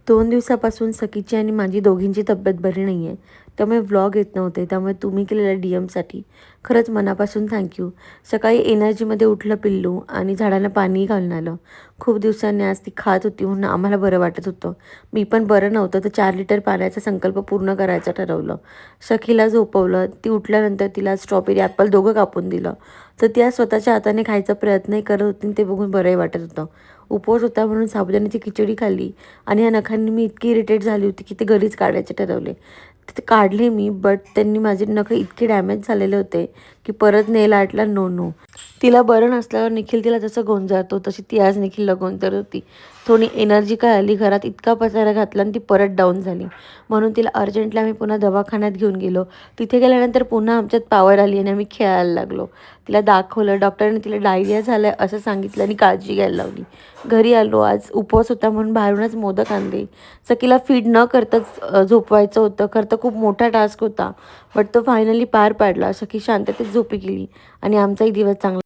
2 दिवसापासून सखीची आणि माझी दोघींची तब्येत बरी नाही आहे. त्यामुळे व्लॉग येत नव्हते. त्यामुळे तुम्ही केलेल्या डी-एमसाठी खरंच मनापासून थँक सकाळी एनर्जीमध्ये उठलं पिल्लू आणि झाडाला पाणी घालून आलं. खूप दिवसांनी आज ती खात होती म्हणून आम्हाला बरं वाटत होतं. मी पण बरं नव्हतं तर 4 लिटर पाण्याचा संकल्प पूर्ण करायचं ठरवलं. सखीला झोपवलं. ती उठल्यानंतर तिला स्ट्रॉबेरी, ॲपल दोघं कापून दिलं. तर ती आज स्वतःच्या हाताने खायचा प्रयत्नही करत होती आणि ते बघून बरंही वाटत होतं. उपवास होता म्हणून साबुदाण्याची खिचडी खाल्ली आणि या नखांनी मी इतकी इरिटेट झाली होती की ते घरीच काढायचे ठरवले. ते काढले मी, बट त्यांनी माझे नख इतके डॅमेज झालेले होते की परत नेल आर्टला नो नो. तिला बरं नसल्यावर निखिल तिला जसं गोंजारतो तशी ती आज निखिलला गोंजारत होती. थोडी एनर्जी काय आली, घरात इतका पसारा घातला आणि ती परत डाऊन झाली. म्हणून तिला अर्जंटली आम्ही पुन्हा दवाखान्यात घेऊन गेलो. तिथे गेल्यानंतर पुन्हा आमच्यात पॉवर आली आणि आम्ही खेळायला लागलो. तिला दाखवलं, डॉक्टरने तिला डायरिया झाला आहे असं सांगितलं आणि काळजी घ्यायला लावली. घरी आलो. आज उपवास होता म्हणून बाहेरूनच मोदक आणले. सखीला फीड न करताच झोपवायचं होतं. खरं तर खूप मोठा टास्क होता, बट तो फायनली पार पाडला. सखी शांततेत झोपी गेली आणि आमचाही दिवस चांगला